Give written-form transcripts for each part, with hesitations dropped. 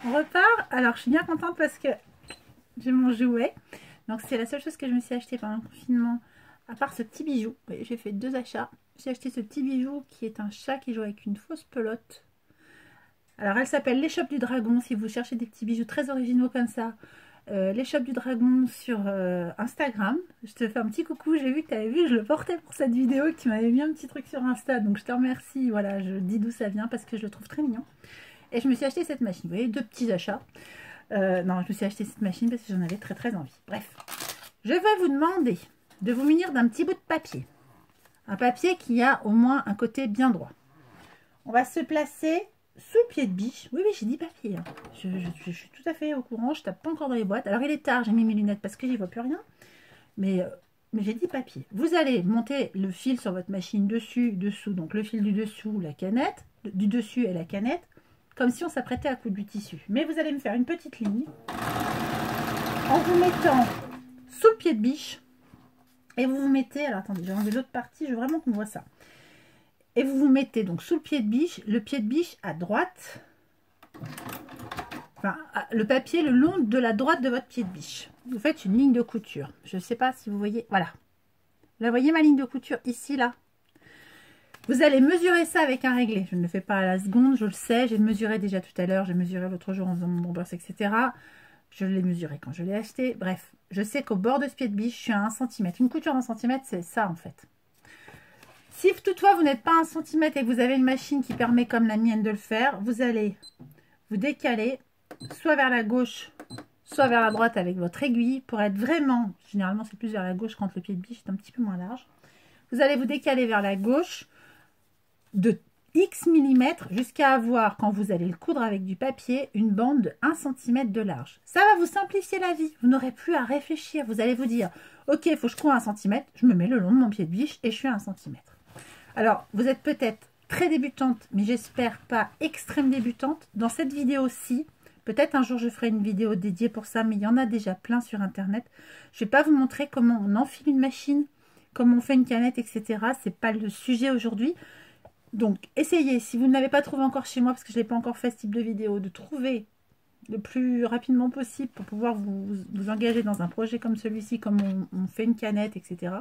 On repart. Alors, je suis bien contente parce que j'ai mon jouet. Donc, c'est la seule chose que je me suis acheté pendant le confinement. À part ce petit bijou. Oui, j'ai fait 2 achats. J'ai acheté ce petit bijou qui est un chat qui joue avec une fausse pelote. Alors, elle s'appelle l'échoppe du dragon. Si vous cherchez des petits bijoux très originaux comme ça. L'échoppe du dragon sur Instagram. Je te fais un petit coucou. J'ai vu que tu avais vu, je le portais pour cette vidéo, que tu m'avais mis un petit truc sur Insta. Donc, je te remercie. Voilà, je dis d'où ça vient parce que je le trouve très mignon. Et je me suis acheté cette machine. Vous voyez, 2 petits achats. Non, je me suis acheté cette machine parce que j'en avais très très envie. Bref, je vais vous demander de vous munir d'un petit bout de papier. Un papier qui a au moins un côté bien droit. On va se placer sous le pied de biche. Oui, oui, j'ai dit papier. Hein. Je suis tout à fait au courant. Je tape pas encore dans les boîtes. Alors, il est tard, j'ai mis mes lunettes parce que j'y vois plus rien. Mais j'ai dit papier. Vous allez monter le fil sur votre machine dessus, dessous. Donc, le fil du dessous, la canette. Du dessus et la canette. Comme si on s'apprêtait à coudre du tissu. Mais vous allez me faire une petite ligne en vous mettant sous le pied de biche et vous vous mettez, alors attendez, j'ai enlevé l'autre partie, je veux vraiment qu'on voit ça. Et vous vous mettez donc sous le pied de biche à droite, enfin le papier le long de la droite de votre pied de biche. Vous faites une ligne de couture. Je ne sais pas si vous voyez, voilà. Là, vous voyez ma ligne de couture ici, là. Vous allez mesurer ça avec un réglé. Je ne le fais pas à la seconde, je le sais. J'ai mesuré déjà tout à l'heure. J'ai mesuré l'autre jour en faisant mon bourse, etc. Je l'ai mesuré quand je l'ai acheté. Bref, je sais qu'au bord de ce pied de biche, je suis à 1 cm. Une couture d'1 cm, c'est ça en fait. Si toutefois vous n'êtes pas à 1 cm et que vous avez une machine qui permet comme la mienne de le faire, vous allez vous décaler soit vers la gauche, soit vers la droite avec votre aiguille pour être vraiment, généralement c'est plus vers la gauche quand le pied de biche est un petit peu moins large. Vous allez vous décaler vers la gauche de X millimètres jusqu'à avoir, quand vous allez le coudre avec du papier, une bande de 1 cm de large. Ça va vous simplifier la vie. Vous n'aurez plus à réfléchir. Vous allez vous dire, ok, il faut que je coudre 1 cm. Je me mets le long de mon pied de biche et je suis à 1 cm. Alors, vous êtes peut-être très débutante, mais j'espère pas extrême débutante. Dans cette vidéo-ci, peut-être un jour je ferai une vidéo dédiée pour ça, mais il y en a déjà plein sur Internet. Je ne vais pas vous montrer comment on enfile une machine, comment on fait une canette, etc. C'est pas le sujet aujourd'hui. Donc, essayez, si vous ne l'avez pas trouvé encore chez moi, parce que je n'ai pas encore fait ce type de vidéo, de trouver le plus rapidement possible pour pouvoir vous engager dans un projet comme celui-ci, comme on fait une canette, etc.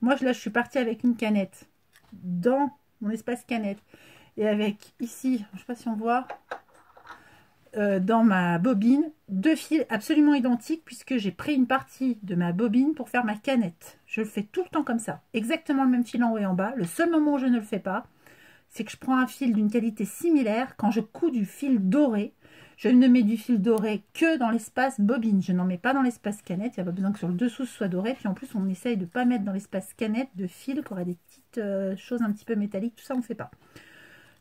Moi, là, je suis partie avec une canette dans mon espace canette. Et avec, ici, je ne sais pas si on voit, dans ma bobine, 2 fils absolument identiques, puisque j'ai pris une partie de ma bobine pour faire ma canette. Je le fais tout le temps comme ça. Exactement le même fil en haut et en bas. Le seul moment où je ne le fais pas, c'est que je prends un fil d'une qualité similaire. Quand je couds du fil doré, je ne mets du fil doré que dans l'espace bobine. Je n'en mets pas dans l'espace canette. Il n'y a pas besoin que sur le dessous ce soit doré. Puis en plus, on essaye de ne pas mettre dans l'espace canette de fil qui aurait des petites choses un petit peu métalliques. Tout ça, on ne fait pas.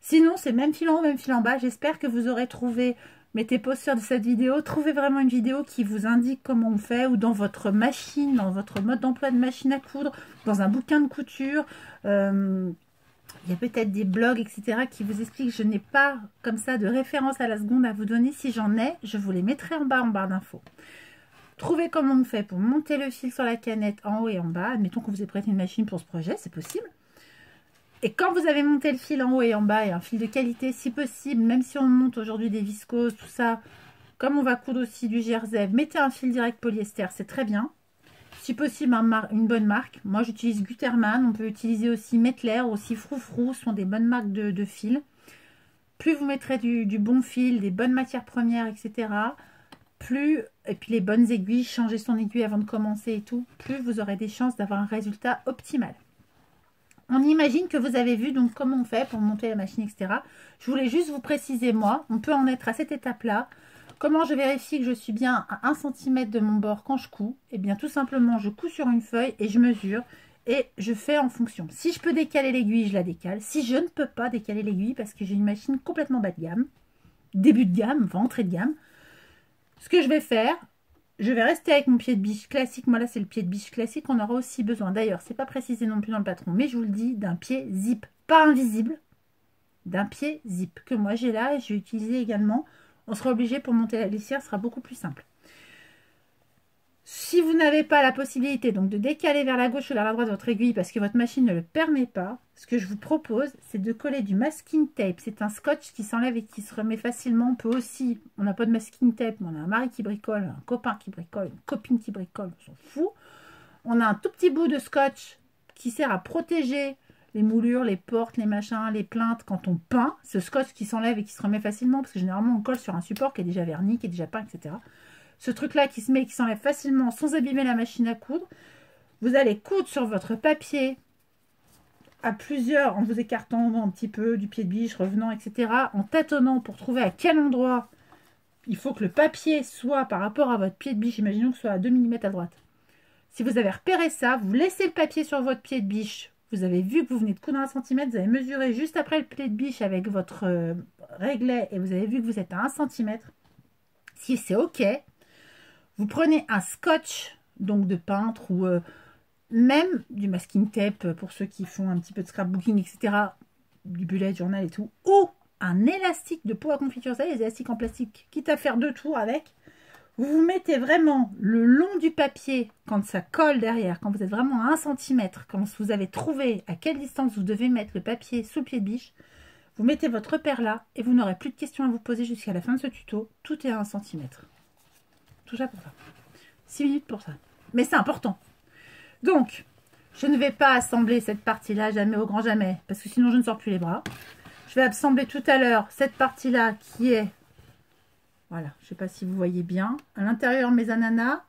Sinon, c'est même fil en haut, même fil en bas. J'espère que vous aurez trouvé, mettez pause sur cette vidéo, trouvez vraiment une vidéo qui vous indique comment on fait, ou dans votre machine, dans votre mode d'emploi de machine à coudre, dans un bouquin de couture. Il y a peut-être des blogs, etc. qui vous expliquent. Je n'ai pas comme ça de référence à la seconde à vous donner. Si j'en ai, je vous les mettrai en barre d'infos. Trouvez comment on fait pour monter le fil sur la canette en haut et en bas. Admettons qu'on vous ait prêté une machine pour ce projet, c'est possible. Et quand vous avez monté le fil en haut et en bas, et un fil de qualité, si possible, même si on monte aujourd'hui des viscoses, tout ça, comme on va coudre aussi du jersey, mettez un fil direct polyester, c'est très bien. Si possible, une bonne marque. Moi, j'utilise Gutermann. On peut utiliser aussi Mettler, aussi Froufrou. Ce sont des bonnes marques de fil. Plus vous mettrez du bon fil, des bonnes matières premières, etc. Plus, et puis les bonnes aiguilles, changer son aiguille avant de commencer et tout, plus vous aurez des chances d'avoir un résultat optimal. On imagine que vous avez vu donc comment on fait pour monter la machine, etc. Je voulais juste vous préciser, moi, on peut en être à cette étape-là. Comment je vérifie que je suis bien à 1 cm de mon bord quand je couds? Eh bien, tout simplement, je couds sur une feuille et je mesure et je fais en fonction. Si je peux décaler l'aiguille, je la décale. Si je ne peux pas décaler l'aiguille parce que j'ai une machine complètement bas de gamme, début de gamme, enfin entrée de gamme, ce que je vais faire, je vais rester avec mon pied de biche classique. Moi, là, c'est le pied de biche classique. On aura aussi besoin, d'ailleurs, c'est pas précisé non plus dans le patron, mais je vous le dis, d'un pied zip, pas invisible, d'un pied zip que moi j'ai là et je vais utiliser également. On sera obligé pour monter la lissière, ce sera beaucoup plus simple. Si vous n'avez pas la possibilité donc de décaler vers la gauche ou vers la droite votre aiguille parce que votre machine ne le permet pas, ce que je vous propose, c'est de coller du masking tape. C'est un scotch qui s'enlève et qui se remet facilement. On peut aussi, on n'a pas de masking tape, mais on a un mari qui bricole, un copain qui bricole, une copine qui bricole, on s'en fout. On a un tout petit bout de scotch qui sert à protéger les moulures, les portes, les machins, les plinthes quand on peint. Ce scotch qui s'enlève et qui se remet facilement parce que généralement on colle sur un support qui est déjà verni, qui est déjà peint, etc. Ce truc-là qui se met et qui s'enlève facilement sans abîmer la machine à coudre. Vous allez coudre sur votre papier à plusieurs en vous écartant un petit peu du pied de biche, revenant, etc. En tâtonnant pour trouver à quel endroit il faut que le papier soit par rapport à votre pied de biche. Imaginons que ce soit à 2 mm à droite. Si vous avez repéré ça, vous laissez le papier sur votre pied de biche. Vous avez vu que vous venez de coudre 1 cm, vous avez mesuré juste après le pied de biche avec votre réglet et vous avez vu que vous êtes à 1 cm. Si c'est OK, vous prenez un scotch donc de peintre ou même du masking tape pour ceux qui font un petit peu de scrapbooking, etc. Du bullet journal et tout. Ou un élastique de pot à confiture, vous savez, les élastiques en plastique, quitte à faire 2 tours avec. Vous vous mettez vraiment le long du papier quand ça colle derrière, quand vous êtes vraiment à 1 cm, quand vous avez trouvé à quelle distance vous devez mettre le papier sous le pied de biche. Vous mettez votre repère là et vous n'aurez plus de questions à vous poser jusqu'à la fin de ce tuto. Tout est à 1 cm. Tout ça pour ça. 6 minutes pour ça. Mais c'est important. Donc, je ne vais pas assembler cette partie-là, jamais au grand jamais, parce que sinon je ne sors plus les bras. Je vais assembler tout à l'heure cette partie-là qui est, voilà, je ne sais pas si vous voyez bien, à l'intérieur mes ananas,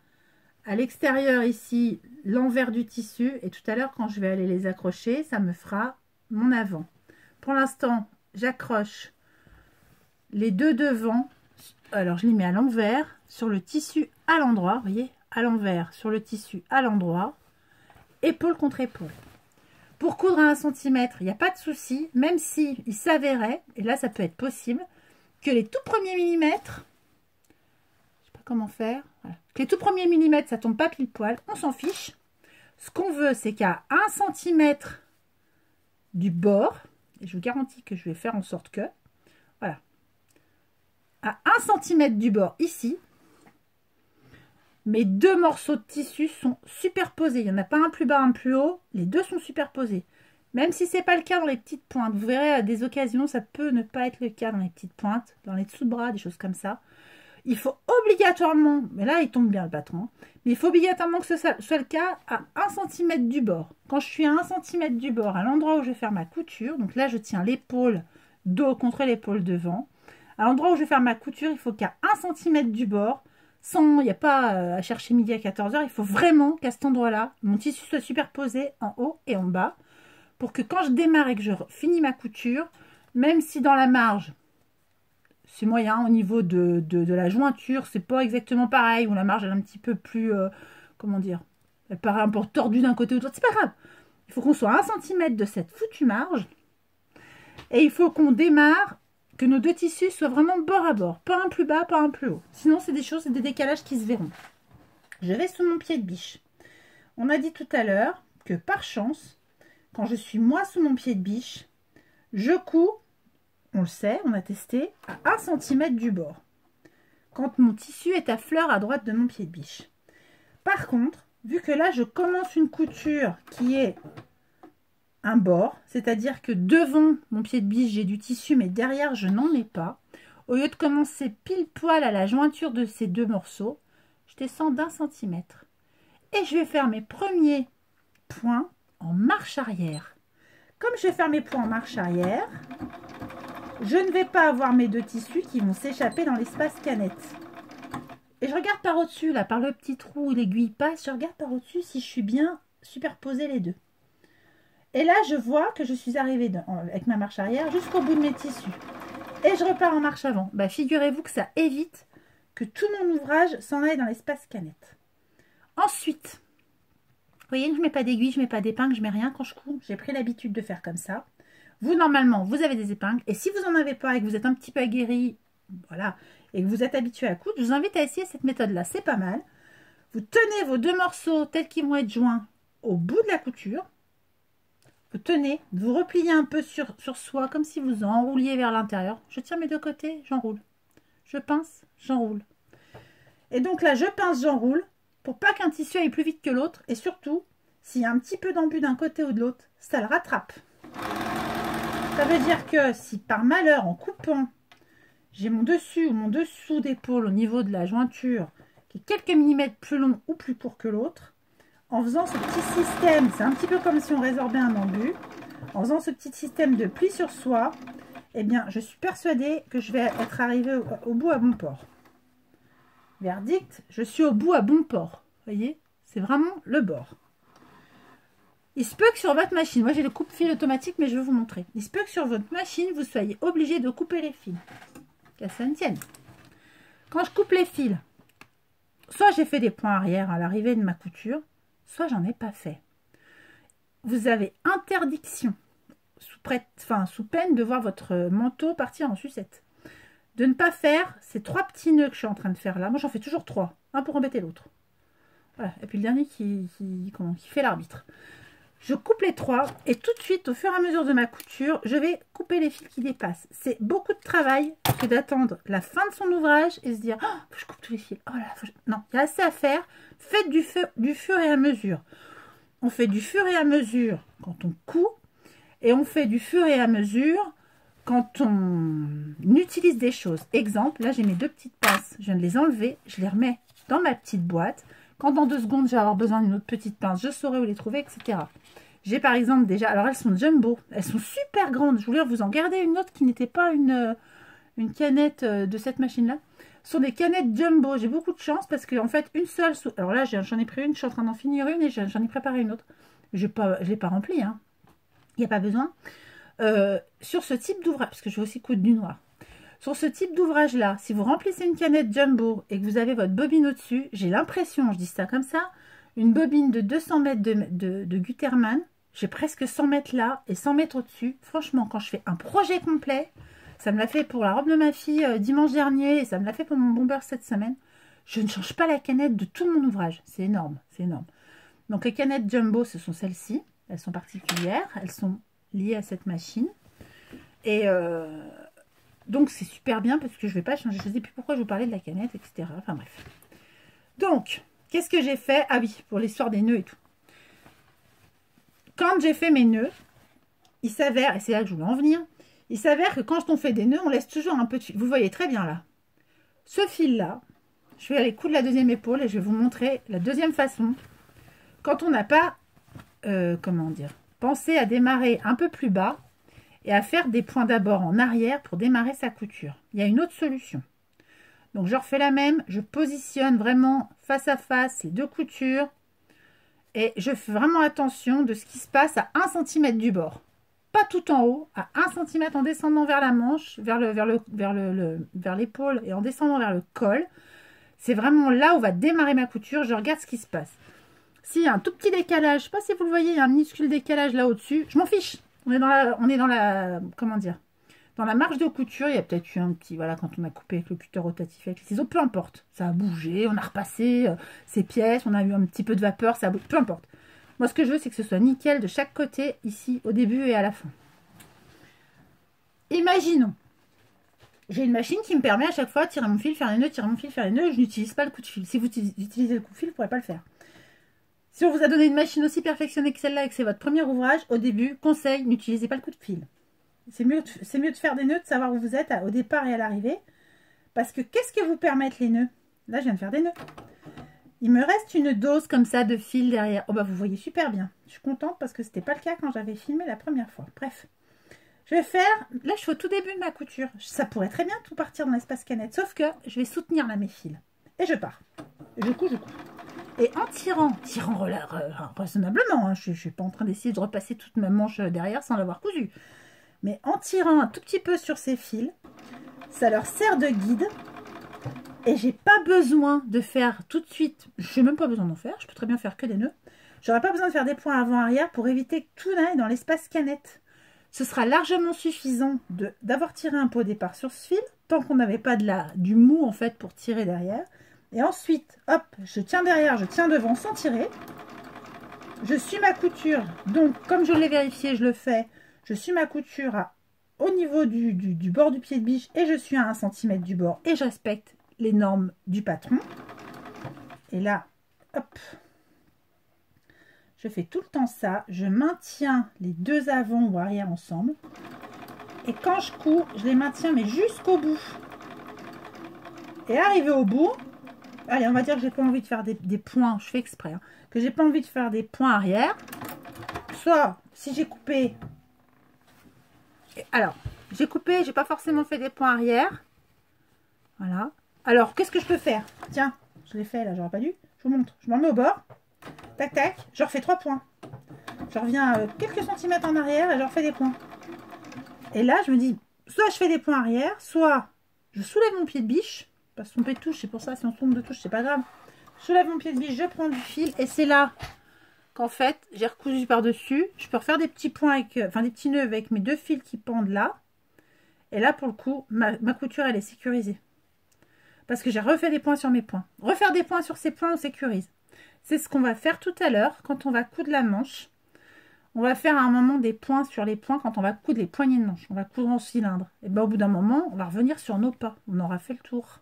à l'extérieur ici l'envers du tissu, et tout à l'heure quand je vais aller les accrocher, ça me fera mon avant. Pour l'instant, j'accroche les deux devants, alors je les mets à l'envers, sur le tissu à l'endroit, vous voyez, à l'envers, sur le tissu à l'endroit, épaule contre épaule. Pour coudre à 1 cm, il n'y a pas de souci, même si il s'avérait, et là ça peut être possible, que les tout premiers millimètres, je sais pas comment faire, voilà, que les tout premiers millimètres ça tombe pas pile poil, on s'en fiche. Ce qu'on veut, c'est qu'à 1 cm du bord, et je vous garantis que je vais faire en sorte que, voilà, à 1 cm du bord ici, mes deux morceaux de tissu sont superposés. Il n'y en a pas un plus bas, un plus haut. Les deux sont superposés. Même si ce n'est pas le cas dans les petites pointes. Vous verrez, à des occasions, ça peut ne pas être le cas dans les petites pointes, dans les dessous de bras, des choses comme ça. Il faut obligatoirement, mais là, il tombe bien le patron, mais il faut obligatoirement que ce soit le cas à 1 cm du bord. Quand je suis à 1 cm du bord, à l'endroit où je vais faire ma couture, donc là, je tiens l'épaule dos contre l'épaule devant. À l'endroit où je vais faire ma couture, il faut qu'à 1 cm du bord, il n'y a pas à chercher midi à 14 h, il faut vraiment qu'à cet endroit-là, mon tissu soit superposé en haut et en bas, pour que quand je démarre et que je finis ma couture, même si dans la marge, c'est moyen au niveau de la jointure, c'est pas exactement pareil, où la marge elle est un petit peu plus, comment dire, elle paraît un peu tordue d'un côté ou de l'autre, c'est pas grave. Il faut qu'on soit à 1 cm de cette foutue marge, et il faut qu'on démarre, que nos deux tissus soient vraiment bord à bord, pas un plus bas, pas un plus haut. Sinon, c'est des choses, c'est des décalages qui se verront. Je vais sous mon pied de biche. On a dit tout à l'heure que par chance, quand je suis moi sous mon pied de biche, je couds, on le sait, on a testé, à 1 cm du bord. Quand mon tissu est à fleur à droite de mon pied de biche. Par contre, vu que là, je commence une couture qui est un bord, c'est-à-dire que devant mon pied de biche j'ai du tissu mais derrière je n'en ai pas, au lieu de commencer pile poil à la jointure de ces deux morceaux, je descends d'1 centimètre et je vais faire mes premiers points en marche arrière. Comme je vais faire mes points en marche arrière, je ne vais pas avoir mes deux tissus qui vont s'échapper dans l'espace canette. Et je regarde par au-dessus, là, par le petit trou où l'aiguille passe, je regarde par au-dessus si je suis bien superposé les deux. Et là, je vois que je suis arrivée avec ma marche arrière jusqu'au bout de mes tissus. Et je repars en marche avant. Bah, figurez-vous que ça évite que tout mon ouvrage s'en aille dans l'espace canette. Ensuite, vous voyez, je ne mets pas d'aiguille, je ne mets pas d'épingle, je ne mets rien quand je couds. J'ai pris l'habitude de faire comme ça. Vous, normalement, vous avez des épingles. Et si vous n'en avez pas et que vous êtes un petit peu aguerri, voilà, et que vous êtes habitué à coudre, je vous invite à essayer cette méthode-là. C'est pas mal. Vous tenez vos deux morceaux tels qu'ils vont être joints au bout de la couture. Vous tenez, vous repliez un peu sur soi, comme si vous enrouliez vers l'intérieur. Je tire mes deux côtés, j'enroule. Je pince, j'enroule. Et donc là, je pince, j'enroule. pour pas qu'un tissu aille plus vite que l'autre. Et surtout, s'il y a un petit peu d'embut d'un côté ou de l'autre, ça le rattrape. Ça veut dire que si par malheur, en coupant, j'ai mon dessus ou mon dessous d'épaule au niveau de la jointure qui est quelques millimètres plus long ou plus court que l'autre, en faisant ce petit système, c'est un petit peu comme si on résorbait un embut, en faisant ce petit système de pli sur soie, eh bien, je suis persuadée que je vais être arrivée au bout à bon port. Verdict, je suis au bout à bon port. Vous voyez, c'est vraiment le bord. Il se peut que sur votre machine, moi j'ai le coupe-fil automatique, mais je vais vous montrer. Il se peut que sur votre machine, vous soyez obligé de couper les fils. Qu'à ça ne tienne. Quand je coupe les fils, soit j'ai fait des points arrière à l'arrivée de ma couture, soit j'en ai pas fait. Vous avez interdiction, sous peine de voir votre manteau partir en sucette, de ne pas faire ces 3 petits nœuds que je suis en train de faire là. Moi j'en fais toujours 3, un pour embêter l'autre. Voilà. Et puis le dernier qui fait l'arbitre. Je coupe les 3 et tout de suite, au fur et à mesure de ma couture, je vais couper les fils qui dépassent. C'est beaucoup de travail que d'attendre la fin de son ouvrage et se dire « Oh, faut que je coupe tous les fils. Oh là, non, il y a assez à faire. » Faites du fur et à mesure. On fait du fur et à mesure quand on coud et on fait du fur et à mesure quand on utilise des choses. Exemple, là j'ai mes 2 petites pinces. Je viens de les enlever, je les remets dans ma petite boîte. Quand dans 2 secondes, je vais avoir besoin d'une autre petite pince, je saurai où les trouver, etc. J'ai par exemple déjà... Alors, elles sont jumbo. Elles sont super grandes. Je voulais vous en garder une autre qui n'était pas une canette de cette machine-là. Ce sont des canettes jumbo. J'ai beaucoup de chance parce qu'en fait, une seule... Alors là, j'en ai pris une. Je suis en train d'en finir une et j'en ai préparé une autre. Je ne l'ai pas remplie. Hein. Il n'y a pas besoin. Sur ce type d'ouvrage, parce que je vais aussi coudre du noir. Sur ce type d'ouvrage-là, si vous remplissez une canette jumbo et que vous avez votre bobine au-dessus, j'ai l'impression, je dis ça comme ça, une bobine de 200 mètres de Gutermann, j'ai presque 100 mètres là et 100 mètres au-dessus. Franchement, quand je fais un projet complet, ça me l'a fait pour la robe de ma fille dimanche dernier et ça me l'a fait pour mon bomber cette semaine, je ne change pas la canette de tout mon ouvrage. C'est énorme, c'est énorme. Donc les canettes jumbo, ce sont celles-ci. Elles sont particulières, elles sont liées à cette machine. Et... donc c'est super bien parce que je ne vais pas changer. Je ne sais plus pourquoi je vous parlais de la canette, etc. Enfin bref. Donc, qu'est-ce que j'ai fait? Ah oui, pour l'histoire des nœuds et tout. Quand j'ai fait mes nœuds, il s'avère, et c'est là que je voulais en venir, il s'avère que quand on fait des nœuds, on laisse toujours un peu de fil. Vous voyez très bien là. Ce fil-là, je vais aller coudre la deuxième épaule et je vais vous montrer la deuxième façon. Quand on n'a pas, comment dire, pensé à démarrer un peu plus bas, et à faire des points d'abord en arrière pour démarrer sa couture. Il y a une autre solution. Donc je refais la même, je positionne vraiment face à face les 2 coutures et je fais vraiment attention de ce qui se passe à 1 cm du bord. Pas tout en haut, à 1 cm en descendant vers la manche, vers l'épaule et en descendant vers le col. C'est vraiment là où va démarrer ma couture, je regarde ce qui se passe. S'il y a un tout petit décalage, je ne sais pas si vous le voyez, il y a un minuscule décalage là au-dessus, je m'en fiche. On est dans la, comment dire, dans la marge de couture. Il y a peut-être eu un petit, voilà, quand on a coupé avec le cutter rotatif avec les ciseaux, peu importe. Ça a bougé, on a repassé ces pièces, on a eu un petit peu de vapeur, ça a bougé, peu importe. Moi, ce que je veux, c'est que ce soit nickel de chaque côté, ici, au début et à la fin. Imaginons, j'ai une machine qui me permet à chaque fois de tirer mon fil, faire les nœuds, tirer mon fil, faire les nœuds. Je n'utilise pas le coup de fil. Si vous utilisez le coup de fil, vous ne pourrez pas le faire. Si on vous a donné une machine aussi perfectionnée que celle-là et que c'est votre premier ouvrage, au début, conseil, n'utilisez pas le coup de fil. C'est mieux de faire des nœuds, de savoir où vous êtes au départ et à l'arrivée. Parce que qu'est-ce que vous permettent les nœuds? Là, je viens de faire des nœuds. Il me reste une dose comme ça de fil derrière. Oh bah vous voyez super bien. Je suis contente parce que ce n'était pas le cas quand j'avais filmé la première fois. Bref. Je vais faire... Là, je suis au tout début de ma couture. Ça pourrait très bien tout partir dans l'espace canette. Sauf que je vais soutenir là mes fils. Et je pars. Je couds. Et en tirant raisonnablement, hein, je ne suis pas en train d'essayer de repasser toute ma manche derrière sans l'avoir cousu. Mais en tirant un tout petit peu sur ces fils, ça leur sert de guide. Et j'ai pas besoin de faire tout de suite, je n'ai même pas besoin d'en faire, je peux très bien faire que des nœuds. J'aurai pas besoin de faire des points avant-arrière pour éviter que tout n'aille dans l'espace canette. Ce sera largement suffisant d'avoir tiré un peu au départ sur ce fil, tant qu'on n'avait pas du mou en fait pour tirer derrière. Et ensuite, hop, je tiens derrière, je tiens devant sans tirer. Je suis ma couture. Donc, comme je l'ai vérifié, je le fais. Je suis ma couture au niveau du bord du pied de biche et je suis à 1 cm du bord. Et je respecte les normes du patron. Et là, hop. Je fais tout le temps ça. Je maintiens les deux avant ou arrière ensemble. Et quand je couds, je les maintiens mais jusqu'au bout. Et arrivé au bout, allez, on va dire que j'ai pas envie de faire des points, je fais exprès, hein, que j'ai pas envie de faire des points arrière. Soit, si j'ai coupé, alors, j'ai coupé, j'ai pas forcément fait des points arrière. Voilà. Alors, qu'est-ce que je peux faire? Tiens, je l'ai fait là, j'aurais pas dû. Je vous montre. Je m'en mets au bord. Tac, tac. Je refais 3 points. Je reviens quelques centimètres en arrière et je refais des points. Et là, je me dis, soit je fais des points arrière, soit je soulève mon pied de biche. Pas se tromper de touche, c'est pour ça, si on se trompe de touche, c'est pas grave. Je soulève mon pied de biche, je prends du fil et c'est là qu'en fait, j'ai recousu par-dessus. Je peux refaire des petits points avec, enfin des petits nœuds avec mes 2 fils qui pendent là. Et là, pour le coup, ma couture, elle est sécurisée. Parce que j'ai refait des points sur mes points. Refaire des points sur ces points, on sécurise. C'est ce qu'on va faire tout à l'heure quand on va coudre la manche. On va faire à un moment des points sur les points quand on va coudre les poignées de manche. On va coudre en cylindre. Et bien au bout d'un moment, on va revenir sur nos pas. On aura fait le tour.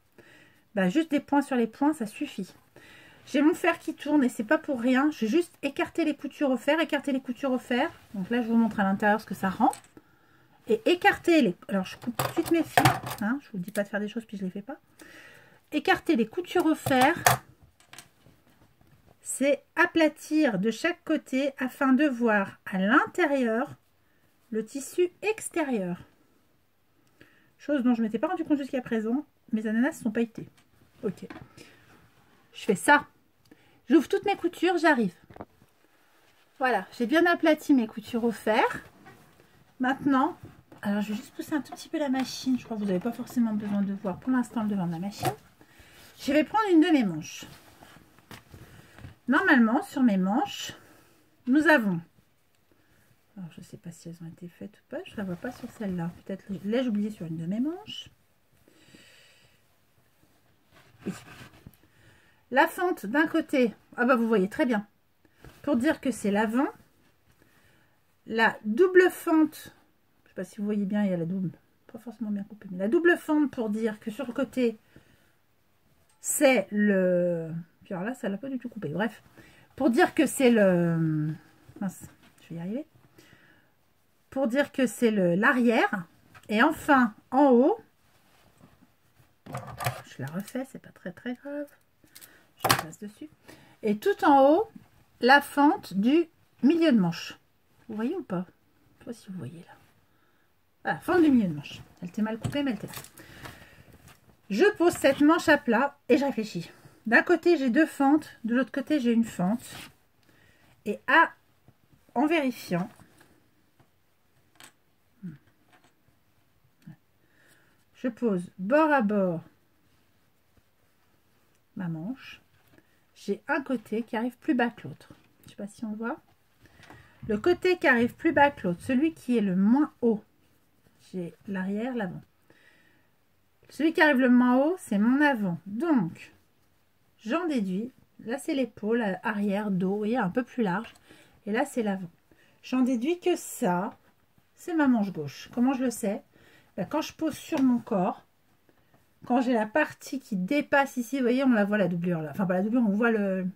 Ben, juste des points sur les points, ça suffit. J'ai mon fer qui tourne et c'est pas pour rien. Je vais juste écarter les coutures au fer, écarter les coutures au fer. Donc là, je vous montre à l'intérieur ce que ça rend. Et écarter les... Alors, je coupe tout de suite mes fils. Hein, je vous dis pas de faire des choses puis je les fais pas. Écarter les coutures au fer, c'est aplatir de chaque côté afin de voir à l'intérieur le tissu extérieur. Chose dont je ne m'étais pas rendu compte jusqu'à présent. Mes ananas sont pailletés. Ok. Je fais ça. J'ouvre toutes mes coutures, j'arrive. Voilà, j'ai bien aplati mes coutures au fer. Maintenant, alors je vais juste pousser un tout petit peu la machine. Je crois que vous n'avez pas forcément besoin de voir pour l'instant le devant de la machine. Je vais prendre une de mes manches. Normalement, sur mes manches, nous avons... Alors, je ne sais pas si elles ont été faites ou pas. Je ne la vois pas sur celle-là. Peut-être l'ai-je oublié sur une de mes manches. Oui. La fente d'un côté, ah bah vous voyez très bien. Pour dire que c'est l'avant. La double fente, je ne sais pas si vous voyez bien, il y a la double, pas forcément bien coupée, mais la double fente pour dire que sur le côté, c'est le... Puis alors là, ça l'a pas du tout coupé. Bref, pour dire que c'est le... Mince, je vais y arriver. Pour dire que c'est l'arrière. Et enfin, en haut, je la refais, c'est pas très grave. Je la passe dessus. Et tout en haut, la fente du milieu de manche. Vous voyez ou pas? Je sais pas si vous voyez là. Voilà, fente du milieu de manche. Elle était mal coupée, mais elle était là. Je pose cette manche à plat et je réfléchis. D'un côté, j'ai 2 fentes. De l'autre côté, j'ai une fente. Et en vérifiant, je pose bord à bord ma manche. J'ai un côté qui arrive plus bas que l'autre. Je ne sais pas si on voit. Le côté qui arrive plus bas que l'autre, celui qui est le moins haut, j'ai l'arrière, l'avant. Celui qui arrive le moins haut, c'est mon avant. Donc, j'en déduis. Là, c'est l'épaule, arrière, dos, vous voyez, un peu plus large. Et là, c'est l'avant. J'en déduis que ça, c'est ma manche gauche. Comment je le sais? Ben, quand je pose sur mon corps, quand j'ai la partie qui dépasse ici, vous voyez, on la voit la doublure là. Enfin, pas la doublure, on voit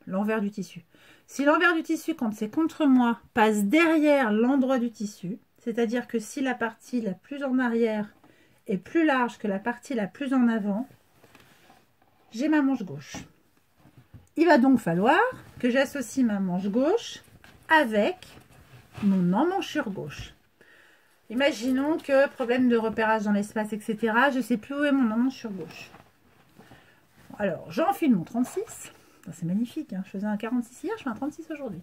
l'envers du tissu. Si l'envers du tissu, quand c'est contre moi, passe derrière l'endroit du tissu, c'est-à-dire que si la partie la plus en arrière est plus large que la partie la plus en avant, j'ai ma manche gauche. Il va donc falloir que j'associe ma manche gauche avec mon emmanchure gauche. Imaginons que problème de repérage dans l'espace, etc. Je ne sais plus où est mon emmanchure gauche. Alors, j'enfile mon 36. C'est magnifique, hein. Je faisais un 46 hier, je fais un 36 aujourd'hui.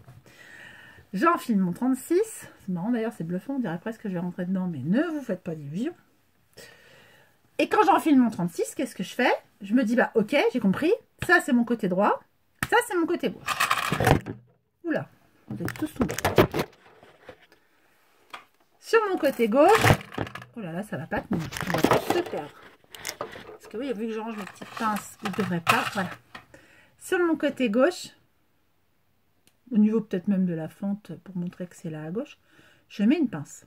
J'enfile mon 36. C'est marrant d'ailleurs, c'est bluffant, on dirait presque que je vais rentrer dedans, mais ne vous faites pas d'illusions. Et quand j'enfile mon 36, qu'est-ce que je fais? Je me dis, bah ok, j'ai compris. Ça, c'est mon côté droit. Ça, c'est mon côté gauche. Oula, vous êtes tous tombés. Sur mon côté gauche, oh là là, ça va pas tenir. On va tous se perdre. Parce que oui, vu que je range mes petites pinces, il ne devrait pas. Voilà. Sur mon côté gauche, au niveau peut-être même de la fente, pour montrer que c'est là à gauche, je mets une pince.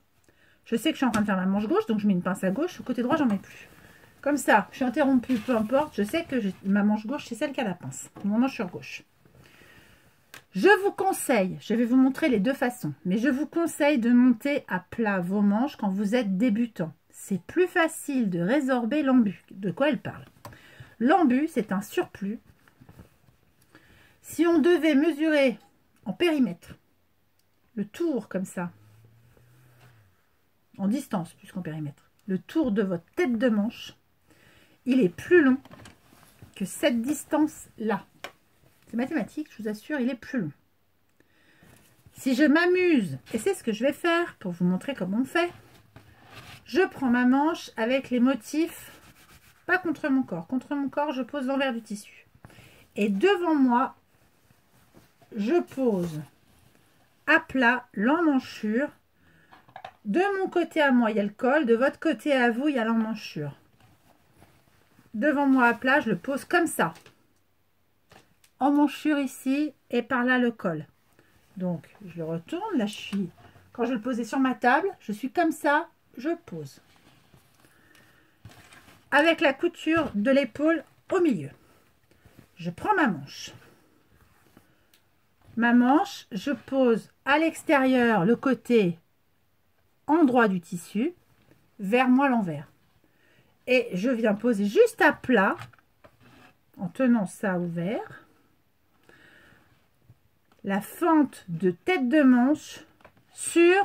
Je sais que je suis en train de faire ma manche gauche, donc je mets une pince à gauche. Au côté droit, j'en mets plus. Comme ça, je suis interrompue, peu importe. Je sais que ma manche gauche, c'est celle qui a la pince. Mon manchure gauche. Je vous conseille, je vais vous montrer les deux façons, mais je vous conseille de monter à plat vos manches quand vous êtes débutant. C'est plus facile de résorber l'embu. De quoi elle parle? L'embu, c'est un surplus. Si on devait mesurer en périmètre, le tour comme ça, en distance plus qu'en périmètre, le tour de votre tête de manche, il est plus long que cette distance-là. C'est mathématique, je vous assure, il est plus long. Si je m'amuse, et c'est ce que je vais faire pour vous montrer comment on fait, je prends ma manche avec les motifs, pas contre mon corps. Contre mon corps, je pose l'envers du tissu. Et devant moi, je pose à plat l'emmanchure. De mon côté à moi, il y a le col. De votre côté à vous, il y a l'emmanchure. Devant moi à plat, je le pose comme ça. Emmanchure ici et par là le col. Donc, je le retourne. Là, quand je le posais sur ma table, je suis comme ça, je pose. Avec la couture de l'épaule au milieu. Je prends ma manche. Ma manche, je pose à l'extérieur le côté endroit du tissu, vers moi l'envers. Et je viens poser juste à plat, en tenant ça ouvert, la fente de tête de manche sur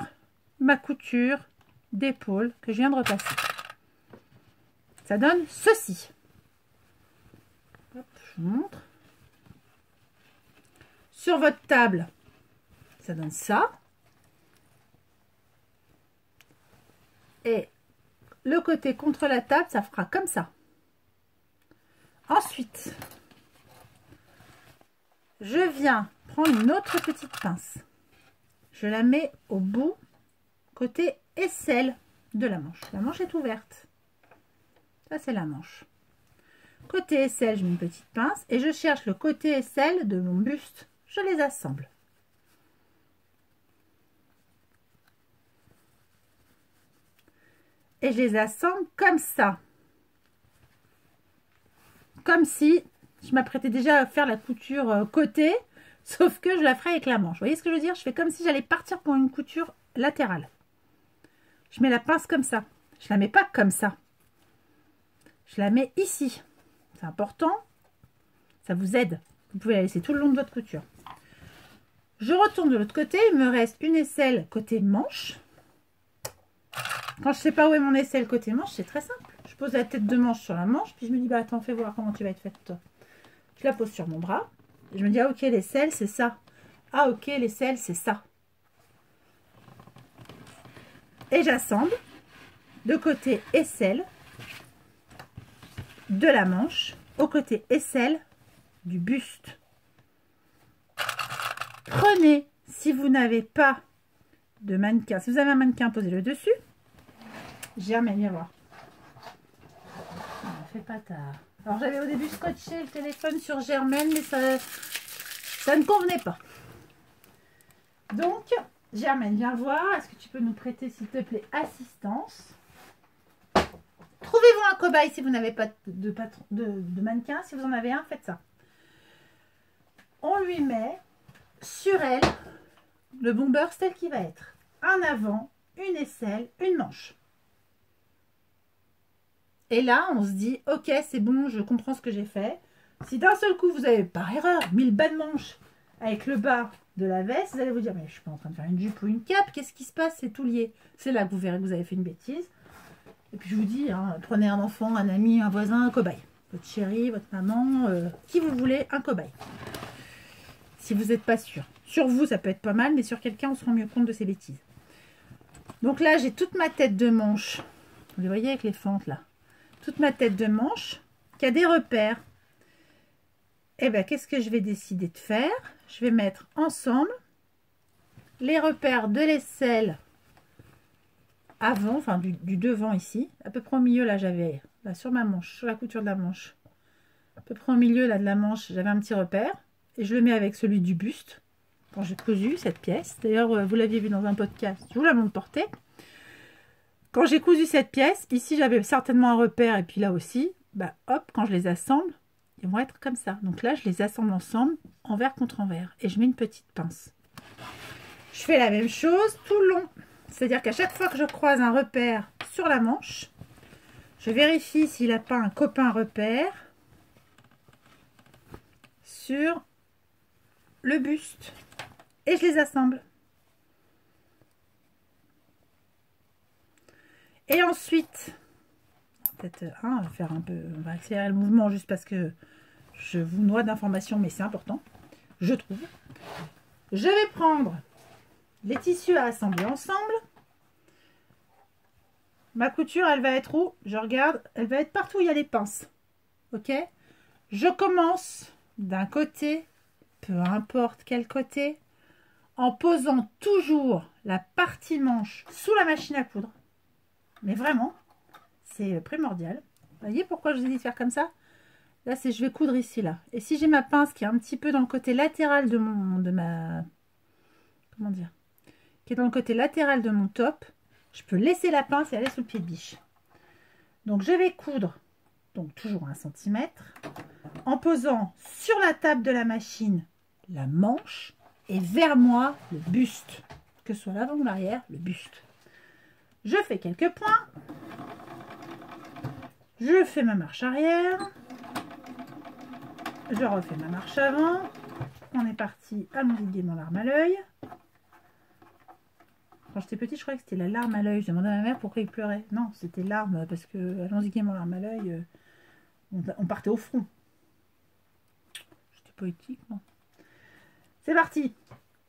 ma couture d'épaule que je viens de repasser. Ça donne ceci. Hop, je vous montre. Sur votre table, ça donne ça. Et le côté contre la table, ça fera comme ça. Ensuite, je viens prendre une autre petite pince. Je la mets au bout, côté aisselle de la manche. La manche est ouverte. Ça, c'est la manche. Côté aisselle, je mets une petite pince et je cherche le côté aisselle de mon buste. Je les assemble. Et je les assemble comme ça. Comme si je m'apprêtais déjà à faire la couture côté, sauf que je la ferai avec la manche. Vous voyez ce que je veux dire? Je fais comme si j'allais partir pour une couture latérale. Je mets la pince comme ça. Je la mets pas comme ça. Je la mets ici. C'est important. Ça vous aide. Vous pouvez la laisser tout le long de votre couture. Je retourne de l'autre côté. Il me reste une aisselle côté manche. Quand je ne sais pas où est mon aisselle côté manche, c'est très simple. Je pose la tête de manche sur la manche. Puis je me dis, bah attends, fais voir comment tu vas être faite toi. Je la pose sur mon bras. Et je me dis, ah ok, l'aisselle, c'est ça. Ah ok, l'aisselle, c'est ça. Et j'assemble de côté aisselle de la manche au côté aisselle du buste. Prenez, si vous n'avez pas de mannequin, si vous avez un mannequin, posez-le dessus. Germaine, viens voir. Fais pas tard. Alors j'avais au début scotché le téléphone sur Germaine, mais ça ne convenait pas. Donc, Germaine, viens voir. Est-ce que tu peux nous prêter, s'il te plaît, assistance? Trouvez-vous un cobaye si vous n'avez pas de mannequin. Si vous en avez un, faites ça. On lui met sur elle le bomber tel qu'il va être. Un avant, une aisselle, une manche. Et là, on se dit, ok, c'est bon, je comprends ce que j'ai fait. Si d'un seul coup, vous avez par erreur mis le bas de manche avec le bas de la veste, vous allez vous dire, mais je suis pas en train de faire une jupe ou une cape, qu'est-ce qui se passe? C'est tout lié. C'est là que vous verrez que vous avez fait une bêtise. Et puis je vous dis, hein, prenez un enfant, un ami, un voisin, un cobaye. Votre chérie, votre maman, qui vous voulez, un cobaye. Si vous n'êtes pas sûr. Sur vous, ça peut être pas mal, mais sur quelqu'un, on se rend mieux compte de ces bêtises. Donc là, j'ai toute ma tête de manche. Vous les voyez avec les fentes là. Toute ma tête de manche qui a des repères. Et bien, qu'est-ce que je vais décider de faire? Je vais mettre ensemble les repères de l'aisselle avant, enfin du devant ici. À peu près au milieu, là, j'avais, là, sur ma manche, sur la couture de la manche. À peu près au milieu, là, de la manche, j'avais un petit repère. Et je le mets avec celui du buste. Quand j'ai cousu cette pièce. D'ailleurs, vous l'aviez vu dans un podcast. Je vous la montre portée. Quand j'ai cousu cette pièce, ici j'avais certainement un repère et puis là aussi, bah hop, quand je les assemble, ils vont être comme ça. Donc là, je les assemble ensemble envers contre envers et je mets une petite pince. Je fais la même chose tout le long. C'est-à-dire qu'à chaque fois que je croise un repère sur la manche, je vérifie s'il n'a pas un copain repère sur le buste et je les assemble. Et ensuite, peut-être on va faire un peu, on va accélérer le mouvement juste parce que je vous noie d'informations, mais c'est important, je trouve. Je vais prendre les tissus à assembler ensemble. Ma couture, elle va être où? Je regarde, elle va être partout où il y a les pinces. Ok? Je commence d'un côté, peu importe quel côté, en posant toujours la partie manche sous la machine à coudre. Mais vraiment, c'est primordial. Vous voyez pourquoi je vous ai dit de faire comme ça? Là, c'est je vais coudre ici, là. Et si j'ai ma pince qui est un petit peu dans le côté latéral de ma... Comment dire? Qui est dans le côté latéral de mon top, je peux laisser la pince et aller sous le pied de biche. Donc, je vais coudre, donc toujours 1 cm, en posant sur la table de la machine la manche et vers moi le buste. Que ce soit l'avant ou l'arrière, le buste. Je fais quelques points. Je fais ma marche arrière. Je refais ma marche avant. On est parti. Allons-y gaiement larme à l'œil. Quand j'étais petite, je croyais que c'était la larme à l'œil. Je demandais à ma mère pourquoi il pleurait. Non, c'était larme parce que allons-y gaiement larme à l'œil, on partait au front. J'étais poétique, non? C'est parti.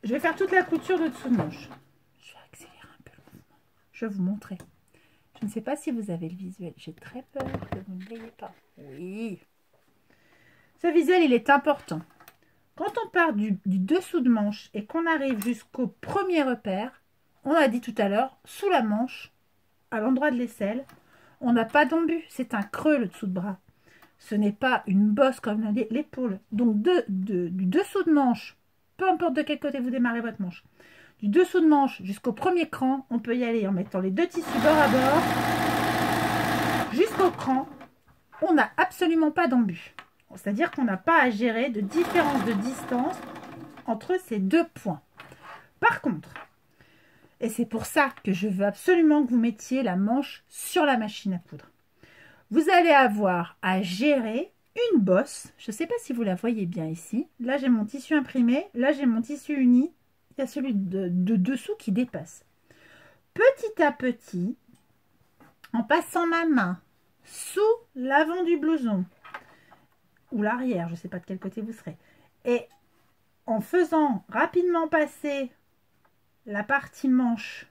Je vais faire toute la couture de dessous de manche. Je vais accélérer un peu le mouvement. Je vais vous montrer. Je ne sais pas si vous avez le visuel. J'ai très peur que vous ne l'ayez pas. Oui. Ce visuel, il est important. Quand on part du dessous de manche et qu'on arrive jusqu'au premier repère, on a dit tout à l'heure, sous la manche, à l'endroit de l'aisselle, on n'a pas d'embu. C'est un creux, le dessous de bras. Ce n'est pas une bosse comme l'épaule. Donc, du dessous de manche, peu importe de quel côté vous démarrez votre manche, du dessous de manche jusqu'au premier cran, on peut y aller en mettant les deux tissus bord à bord. Jusqu'au cran, on n'a absolument pas d'embu. C'est-à-dire qu'on n'a pas à gérer de différence de distance entre ces deux points. Par contre, et c'est pour ça que je veux absolument que vous mettiez la manche sur la machine à coudre, vous allez avoir à gérer une bosse. Je ne sais pas si vous la voyez bien ici. Là, j'ai mon tissu imprimé. Là, j'ai mon tissu uni. Il y a celui de dessous qui dépasse. Petit à petit, en passant ma main sous l'avant du blouson, ou l'arrière, je ne sais pas de quel côté vous serez, et en faisant rapidement passer la partie manche,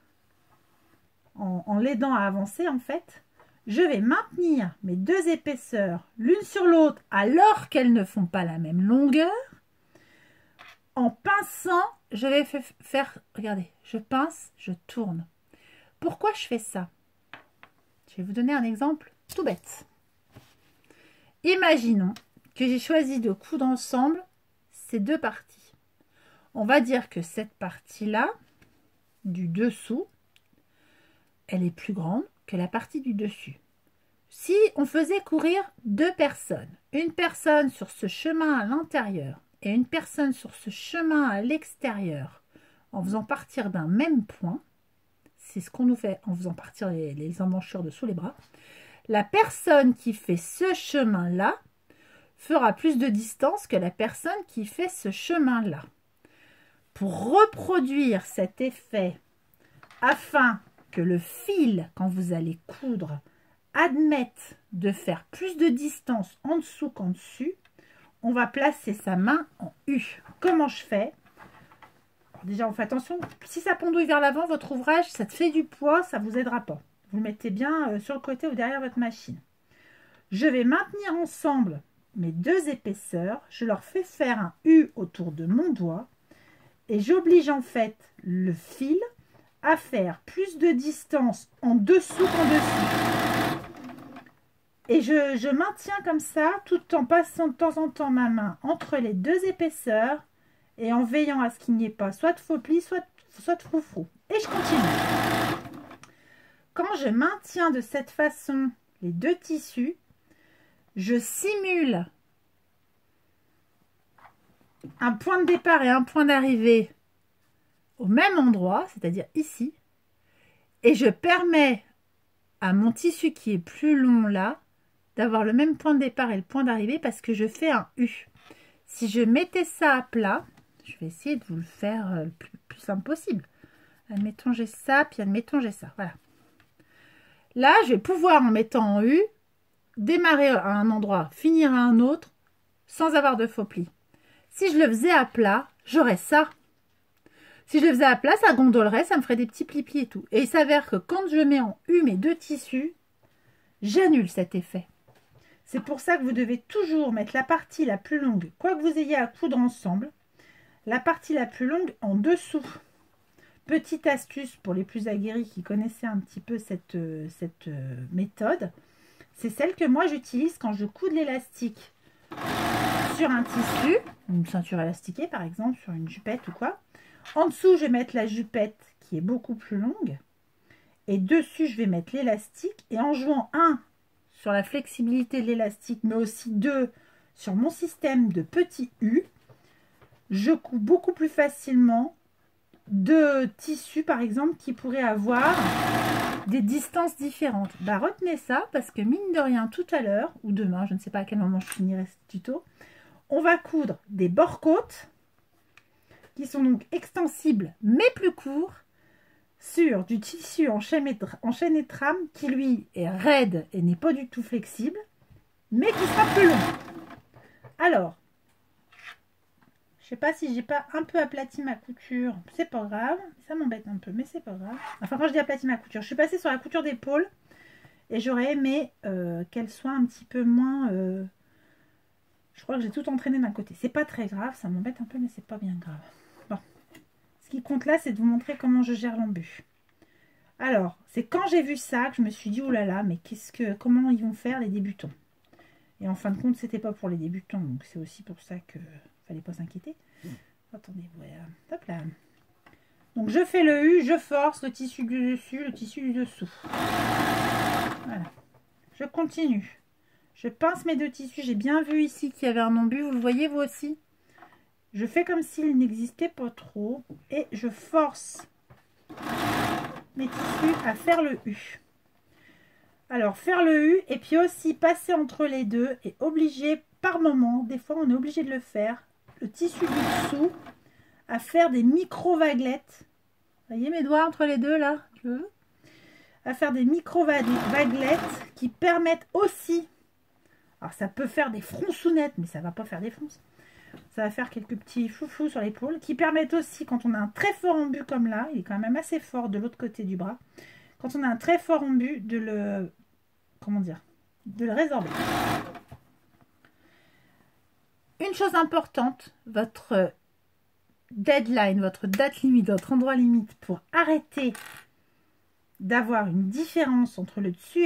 en l'aidant à avancer en fait, je vais maintenir mes deux épaisseurs l'une sur l'autre alors qu'elles ne font pas la même longueur. En pinçant, je vais faire, regardez, je pince, je tourne. Pourquoi je fais ça? Je vais vous donner un exemple tout bête. Imaginons que j'ai choisi de coudre ensemble ces deux parties. On va dire que cette partie-là, du dessous, elle est plus grande que la partie du dessus. Si on faisait courir deux personnes, une personne sur ce chemin à l'intérieur et une personne sur ce chemin à l'extérieur, en faisant partir d'un même point, c'est ce qu'on nous fait en faisant partir les emmanchures de sous les bras, la personne qui fait ce chemin-là fera plus de distance que la personne qui fait ce chemin-là. Pour reproduire cet effet, afin que le fil, quand vous allez coudre, admette de faire plus de distance en dessous qu'en dessus, on va placer sa main en U. Comment je fais? Alors déjà, on fait attention. Si ça pendouille vers l'avant, votre ouvrage, ça te fait du poids, ça ne vous aidera pas. Vous le mettez bien sur le côté ou derrière votre machine. Je vais maintenir ensemble mes deux épaisseurs. Je leur fais faire un U autour de mon doigt. Et j'oblige en fait le fil à faire plus de distance en dessous qu'en dessus. Et je maintiens comme ça, tout en passant de temps en temps ma main entre les deux épaisseurs et en veillant à ce qu'il n'y ait pas soit de faux plis, soit de froufrou. Et je continue. Quand je maintiens de cette façon les deux tissus, je simule un point de départ et un point d'arrivée au même endroit, c'est-à-dire ici, et je permets à mon tissu qui est plus long là, d'avoir le même point de départ et le point d'arrivée parce que je fais un U. Si je mettais ça à plat, je vais essayer de vous le faire le plus simple possible. Admettons j'ai ça, puis admettons j'ai ça, voilà. Là, je vais pouvoir, en mettant en U, démarrer à un endroit, finir à un autre, sans avoir de faux plis. Si je le faisais à plat, j'aurais ça. Si je le faisais à plat, ça gondolerait, ça me ferait des petits plis-plis et tout. Et il s'avère que quand je mets en U mes deux tissus, j'annule cet effet. C'est pour ça que vous devez toujours mettre la partie la plus longue, quoi que vous ayez à coudre ensemble, la partie la plus longue en dessous. Petite astuce pour les plus aguerris qui connaissaient un petit peu cette méthode, c'est celle que moi j'utilise quand je couds de l'élastique sur un tissu, une ceinture élastiquée par exemple, sur une jupette ou quoi. En dessous, je vais mettre la jupette qui est beaucoup plus longue. Et dessus, je vais mettre l'élastique. Et en jouant 1 sur la flexibilité de l'élastique, mais aussi 2 sur mon système de petits U, je couds beaucoup plus facilement de tissus, par exemple, qui pourraient avoir des distances différentes. Bah, retenez ça, parce que mine de rien, tout à l'heure, ou demain, je ne sais pas à quel moment je finirai ce tuto, on va coudre des bords-côtes qui sont donc extensibles mais plus courts sur du tissu en chaîne et trame qui lui est raide et n'est pas du tout flexible mais qui sera plus long. Alors, je sais pas si j'ai pas un peu aplati ma couture, c'est pas grave, ça m'embête un peu mais c'est pas grave. Enfin, quand je dis aplati ma couture, je suis passée sur la couture d'épaule et j'aurais aimé qu'elle soit un petit peu moins... je crois que j'ai tout entraîné d'un côté, c'est pas très grave, ça m'embête un peu mais c'est pas bien grave. Bon. Ce qui compte là, c'est de vous montrer comment je gère l'embu. Alors, c'est quand j'ai vu ça que je me suis dit, oh là là, mais comment ils vont faire les débutants? Et en fin de compte, c'était pas pour les débutants, donc c'est aussi pour ça que fallait pas s'inquiéter. Attendez, voilà, hop là. Donc je fais le U, je force le tissu du dessus, le tissu du dessous. Voilà. Je continue. Je pince mes deux tissus. J'ai bien vu ici qu'il y avait un embu, vous le voyez vous aussi? Je fais comme s'il n'existait pas trop et je force mes tissus à faire le U. Alors faire le U et puis aussi passer entre les deux est obligé par moment, des fois on est obligé de le faire, le tissu du dessous à faire des micro vaguelettes. Vous voyez mes doigts entre les deux là, à faire des micro vaguelettes qui permettent aussi, alors ça peut faire des fronçonnettes mais ça va pas faire des fronces. Ça va faire quelques petits foufous sur l'épaule qui permettent aussi, quand on a un très fort embu comme là, il est quand même assez fort de l'autre côté du bras, quand on a un très fort embu, de le, comment dire, de le résorber. Une chose importante, votre deadline, votre date limite, votre endroit limite pour arrêter d'avoir une différence entre le dessus et